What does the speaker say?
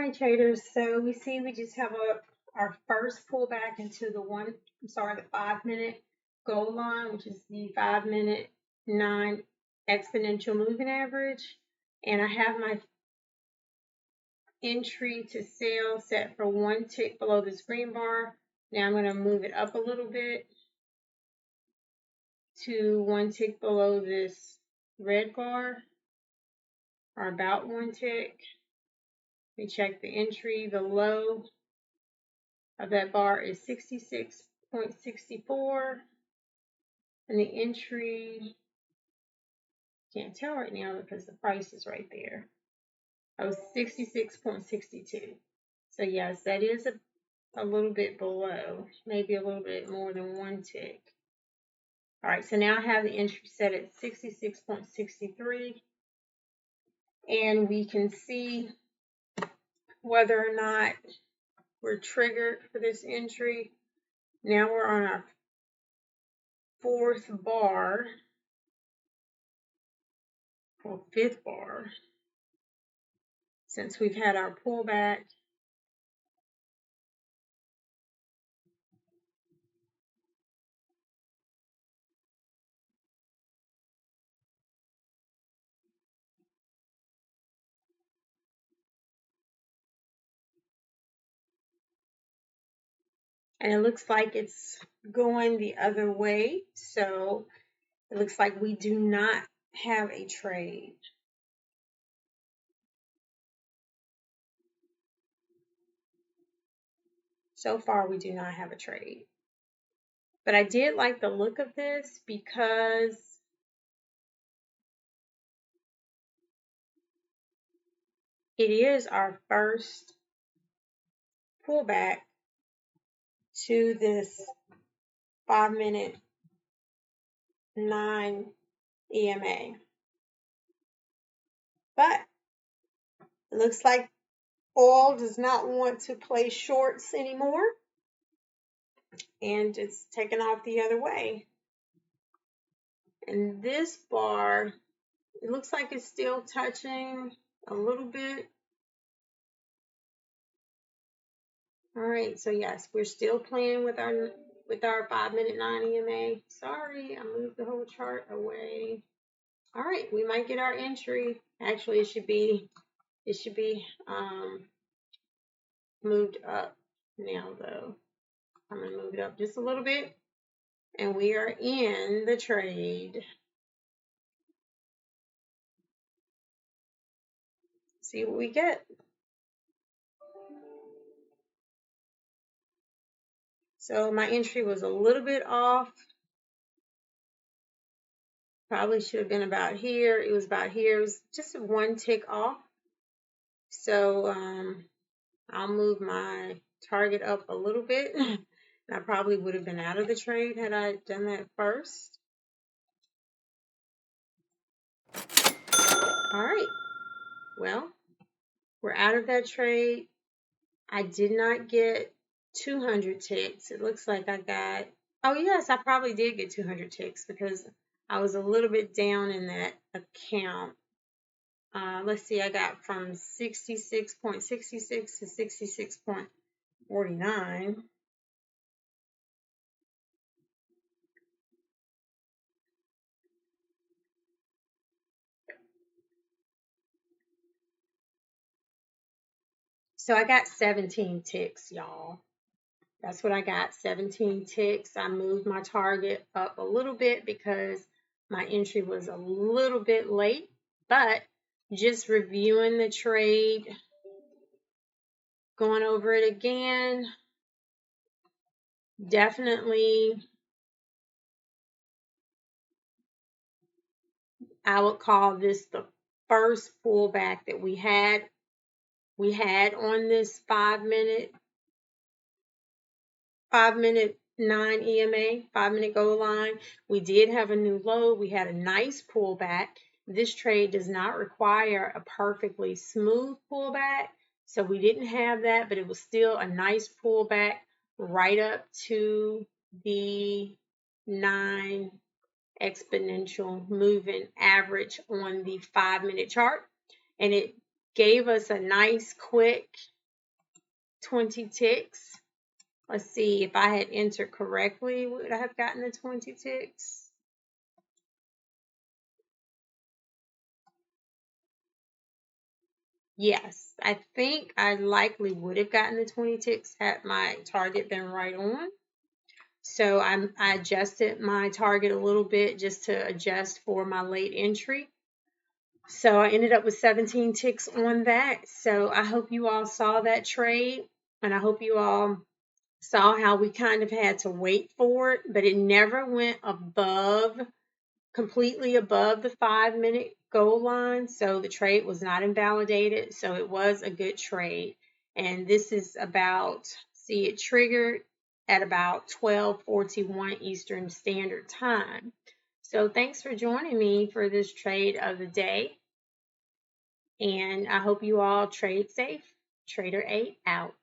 right, traders. So we see we just have our first pullback into the 5-minute goal line, which is the 5-minute 9 exponential moving average. And I have my entry to sell set for 1 tick below this green bar. Now I'm going to move it up a little bit to 1 tick below this red bar, or about 1 tick. We check the entry. The low of that bar is 66.64, and the entry, can't tell right now because the price is right there. Oh, 66.62. So yes, that is a little bit below, maybe a little bit more than 1 tick. All right, so now I have the entry set at 66.63, and we can see whether or not we're triggered for this entry. Now we're on our 4th bar, or 5th bar, since we've had our pullback. And it looks like it's going the other way. So it looks like we do not have a trade. So far, we do not have a trade. But I did like the look of this because it is our first pullback to this 5-minute 9 EMA. But it looks like oil does not want to play shorts anymore, and it's taken off the other way. And this bar, it looks like it's still touching a little bit. All right, so yes, we're still playing with our 5-minute 9 EMA. Sorry, I moved the whole chart away. All right, we might get our entry. Actually, it should be moved up now though. I'm gonna move it up just a little bit, and we are in the trade. See what we get. So my entry was a little bit off. Probably should have been about here. It was about here. It was just 1 tick off. So I'll move my target up a little bit. I probably would have been out of the trade had I done that first. All right. Well, we're out of that trade. I did not get 200 ticks. It looks like I got, oh yes, I probably did get 200 ticks because I was a little bit down in that account. Let's see, I got from 66.66 to 66.49. So I got 17 ticks, y'all. That's what I got, 17 ticks. I moved my target up a little bit because my entry was a little bit late, but just reviewing the trade, going over it again, definitely I would call this the first pullback that we had on this 5-minute 9 EMA, 5-minute goal line. We did have a new low. We had a nice pullback. This trade does not require a perfectly smooth pullback, so we didn't have that, but it was still a nice pullback right up to the 9 exponential moving average on the 5-minute chart, and it gave us a nice quick 20 ticks. Let's see, if I had entered correctly, would I have gotten the 20 ticks? Yes, I think I likely would have gotten the 20 ticks had my target been right on. So I adjusted my target a little bit just to adjust for my late entry. So I ended up with 17 ticks on that. So I hope you all saw that trade, and I hope you all saw how we kind of had to wait for it, but it never went completely above the 5-minute goal line. So the trade was not invalidated. So it was a good trade. And this is about, see, it triggered at about 12:41 Eastern Standard Time. So thanks for joining me for this trade of the day. And I hope you all trade safe. Trader 8 out.